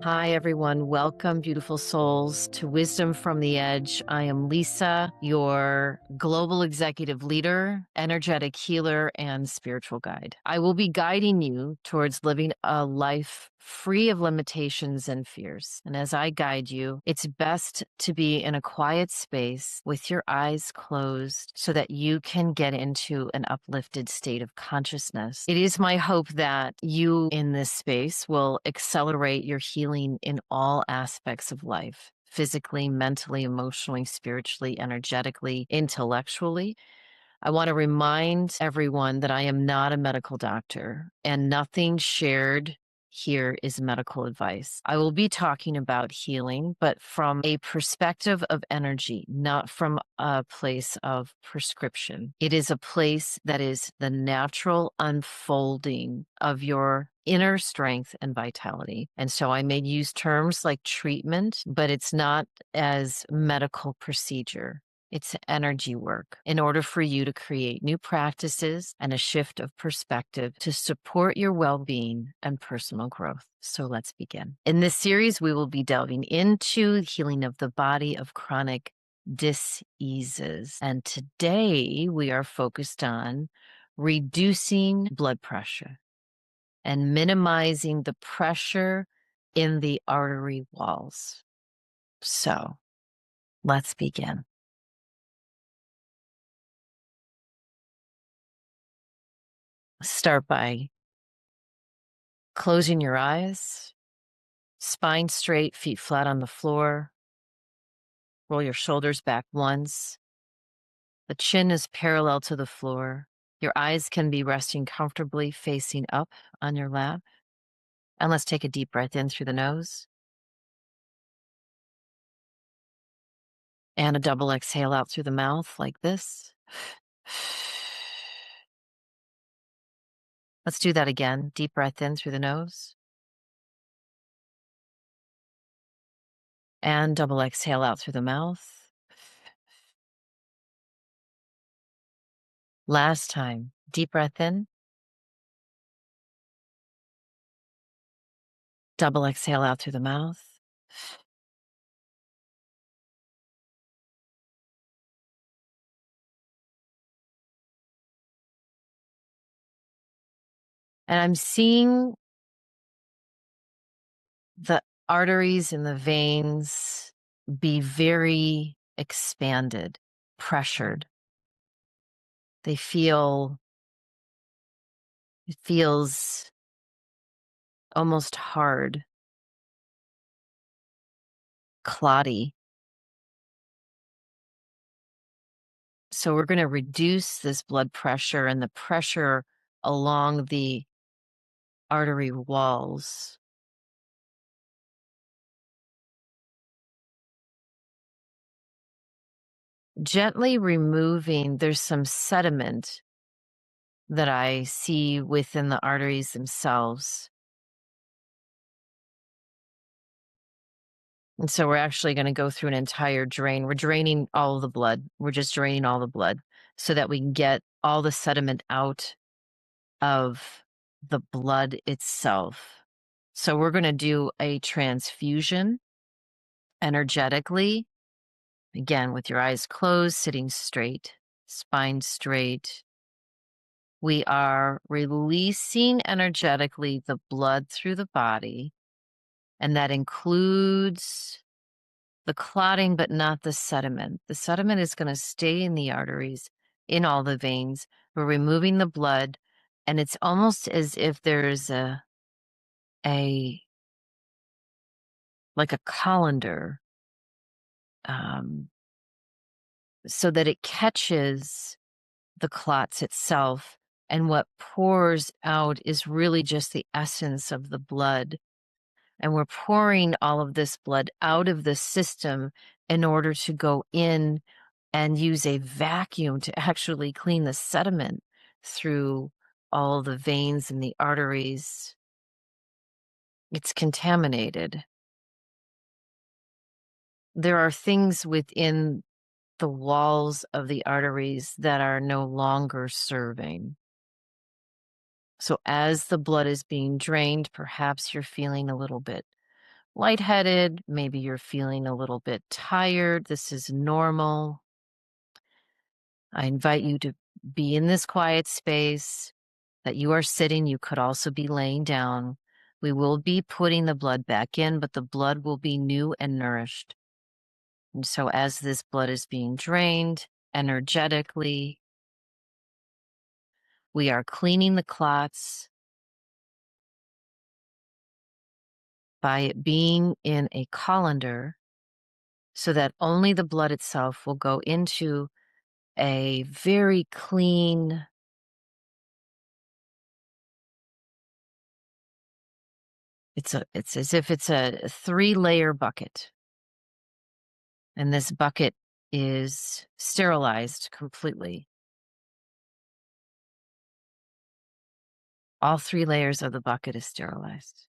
Hi, everyone. Welcome, beautiful souls, to Wisdom from the Edge. I am Lisa, your global executive leader, energetic healer, and spiritual guide. I will be guiding you towards living a life free of limitations and fears. And as I guide you, it's best to be in a quiet space with your eyes closed so that you can get into an uplifted state of consciousness. It is my hope that you in this space will accelerate your healing in all aspects of life. Physically, mentally, emotionally, spiritually, energetically, intellectually. I want to remind everyone that I am not a medical doctor and nothing shared here is medical advice. I will be talking about healing, but from a perspective of energy, not from a place of prescription. It is a place that is the natural unfolding of your inner strength and vitality. And so I may use terms like treatment, but it's not as medical procedure. It's energy work in order for you to create new practices and a shift of perspective to support your well-being and personal growth. So let's begin. In this series, we will be delving into healing of the body of chronic diseases. And today we are focused on reducing blood pressure and minimizing the pressure in the artery walls. So let's begin. Start by closing your eyes, spine straight, feet flat on the floor. Roll your shoulders back once. The chin is parallel to the floor. Your eyes can be resting comfortably facing up on your lap. And let's take a deep breath in through the nose and a double exhale out through the mouth like this. Let's do that again. Deep breath in through the nose and double exhale out through the mouth. Last time, deep breath in, double exhale out through the mouth. And I'm seeing the arteries and the veins be very expanded, pressured. They it feels almost hard, clotty. So we're going to reduce this blood pressure and the pressure along the artery walls. Gently removing, there's some sediment that I see within the arteries themselves. And so we're actually going to go through an entire drain. We're draining all of the blood. We're just draining all the blood so that we can get all the sediment out of the blood itself. So we're going to do a transfusion energetically. Again, with your eyes closed, sitting straight, spine straight. We are releasing energetically the blood through the body, and that includes the clotting, but not the sediment. The sediment is going to stay in the arteries, in all the veins. We're removing the blood, and it's almost as if there's a like a colander, so that it catches the clots itself, and what pours out is really just the essence of the blood. And we're pouring all of this blood out of the system in order to go in and use a vacuum to actually clean the sediment through all the veins and the arteries. It's contaminated. There are things within the walls of the arteries that are no longer serving. So as the blood is being drained, perhaps you're feeling a little bit lightheaded. Maybe you're feeling a little bit tired. This is normal. I invite you to be in this quiet space that you are sitting. You could also be laying down. We will be putting the blood back in, but the blood will be new and nourished. And so as this blood is being drained energetically, we are cleaning the clots by it being in a colander so that only the blood itself will go into a very clean, it's as if it's a 3-layer bucket. And this bucket is sterilized completely. All 3 layers of the bucket is sterilized.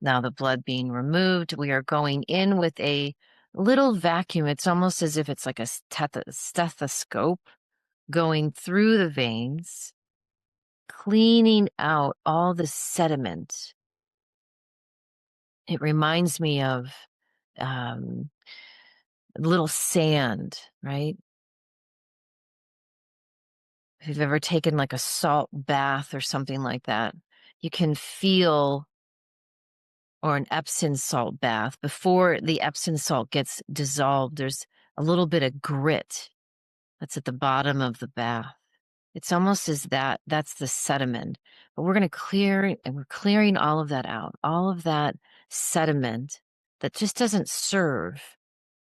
Now the blood being removed, we are going in with a little vacuum. It's almost as if it's like a stethoscope going through the veins, cleaning out all the sediment. It reminds me of um, little sand, right? If you've ever taken like a salt bath or something like that, you can feel, or an Epsom salt bath, before the Epsom salt gets dissolved, there's a little bit of grit that's at the bottom of the bath. It's almost as that's the sediment. But we're going to clear, and we're clearing all of that out, all of that sediment that just doesn't serve.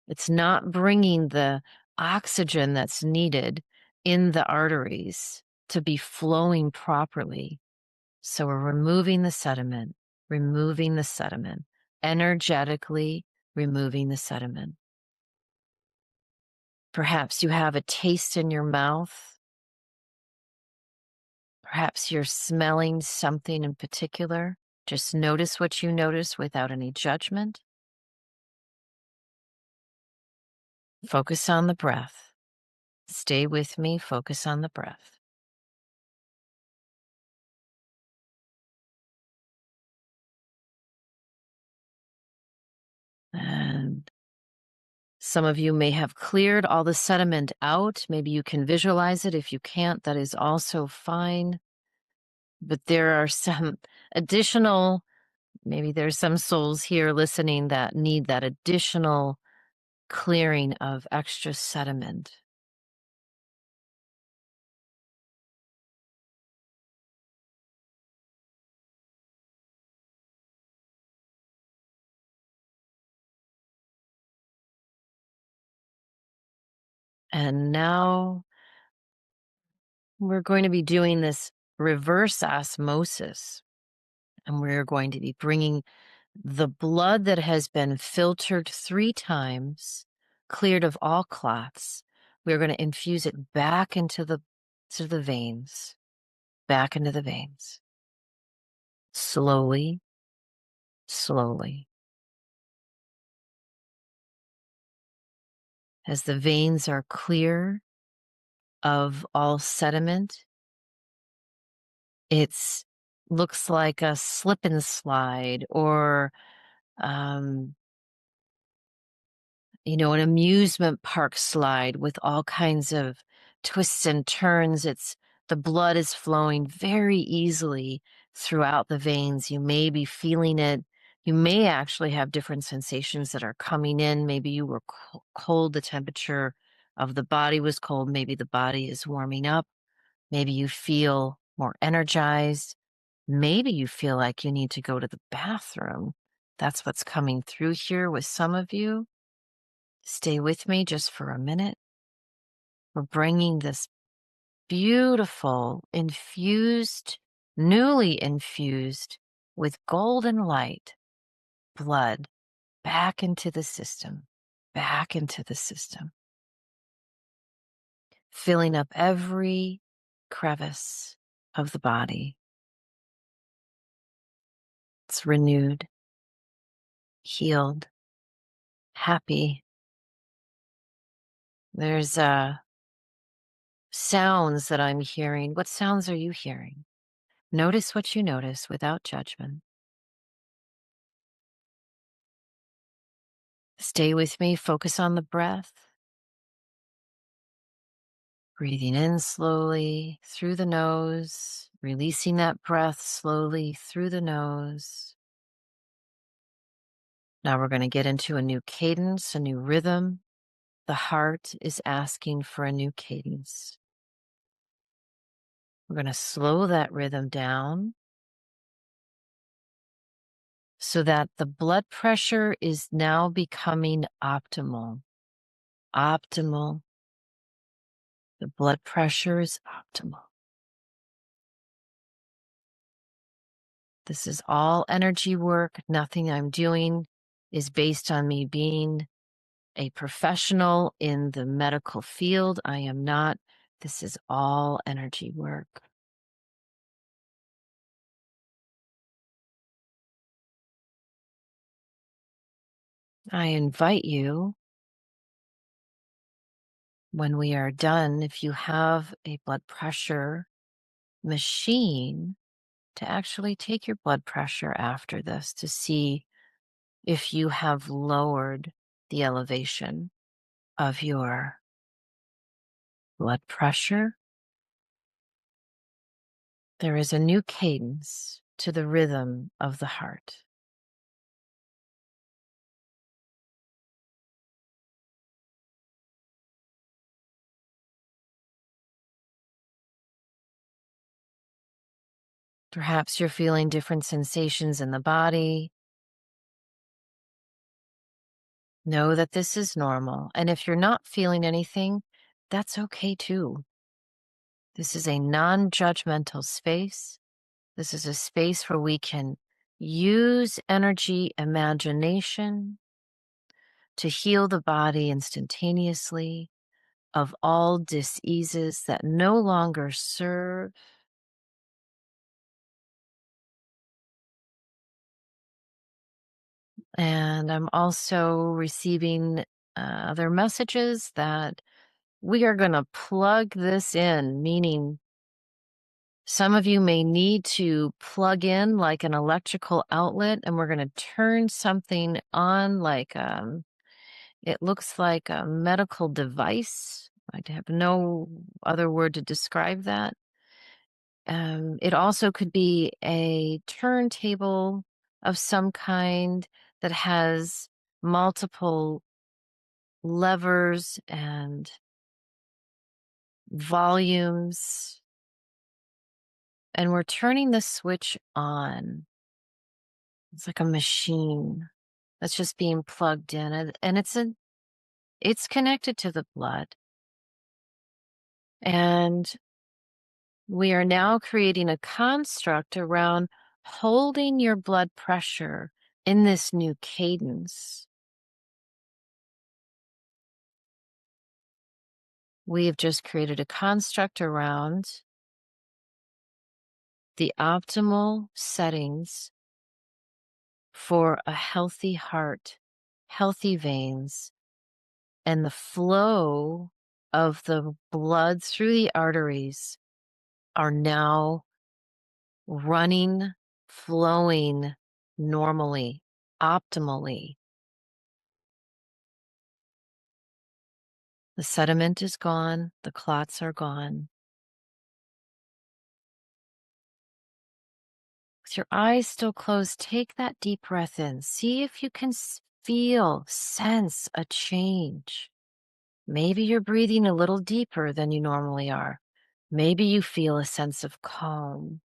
It's not bringing the oxygen that's needed in the arteries to be flowing properly. So we're removing the sediment, energetically removing the sediment. Perhaps you have a taste in your mouth. Perhaps you're smelling something in particular. Just notice what you notice without any judgment. Focus on the breath. Stay with me. Focus on the breath. And some of you may have cleared all the sediment out. Maybe you can visualize it. If you can't, that is also fine. But there are some additional, maybe there's some souls here listening that need that additional clearing of extra sediment. And now we're going to be doing this reverse osmosis. And we're going to be bringing the blood that has been filtered 3 times, cleared of all clots. We're going to infuse it back into the veins, back into the veins. Slowly, slowly. As the veins are clear of all sediment, it's looks like a slip and slide, or um, an amusement park slide with all kinds of twists and turns. The blood is flowing very easily throughout the veins. You may be feeling it. You may actually have different sensations that are coming in. Maybe you were cold, the temperature of the body was cold. Maybe the body is warming up. Maybe you feel more energized. Maybe you feel like you need to go to the bathroom. That's what's coming through here with some of you. Stay with me just for a minute. We're bringing this beautiful, newly infused with golden light blood back into the system, filling up every crevice of the body. It's renewed, healed, happy. There's sounds that I'm hearing. What sounds are you hearing? Notice what you notice without judgment. Stay with me, focus on the breath. Breathing in slowly through the nose, releasing that breath slowly through the nose. Now we're going to get into a new cadence, a new rhythm. The heart is asking for a new cadence. We're going to slow that rhythm down so that the blood pressure is now becoming optimal. Optimal. The blood pressure is optimal. This is all energy work. Nothing I'm doing is based on me being a professional in the medical field. I am not. This is all energy work. I invite you, when we are done, if you have a blood pressure machine, to actually take your blood pressure after this to see if you have lowered the elevation of your blood pressure. There is a new cadence to the rhythm of the heart. Perhaps you're feeling different sensations in the body. Know that this is normal. And if you're not feeling anything, that's okay too. This is a non-judgmental space. This is a space where we can use energy, imagination to heal the body instantaneously of all diseases that no longer serve. And I'm also receiving other messages that we are going to plug this in, meaning some of you may need to plug in like an electrical outlet, and we're going to turn something on like it looks like a medical device. I have no other word to describe that. It also could be a turntable of some kind that has multiple levers and volumes. And we're turning the switch on. It's like a machine that's just being plugged in. And it's connected to the blood. And we are now creating a construct around holding your blood pressure in this new cadence. We have just created a construct around the optimal settings for a healthy heart, healthy veins, and the flow of the blood through the arteries are now running, flowing normally, optimally. The sediment is gone, the clots are gone. With your eyes still closed, take that deep breath in. See if you can feel, sense a change. Maybe you're breathing a little deeper than you normally are. Maybe you feel a sense of calm.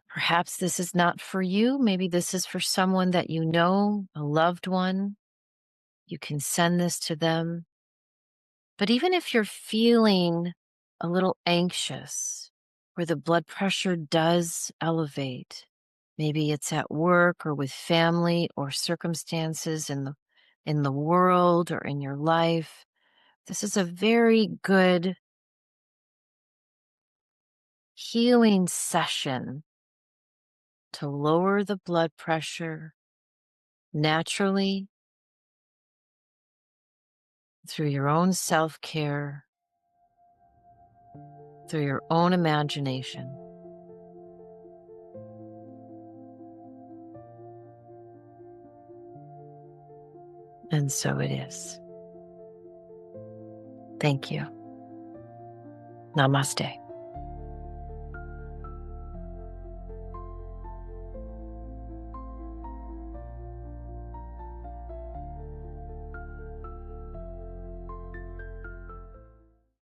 Perhaps this is not for you. Maybe this is for someone that you know, a loved one. You can send this to them. But even if you're feeling a little anxious, where the blood pressure does elevate, maybe it's at work or with family or circumstances in the world or in your life, this is a very good healing session to lower the blood pressure naturally through your own self-care through your own imagination. And so it is. Thank you. Namaste.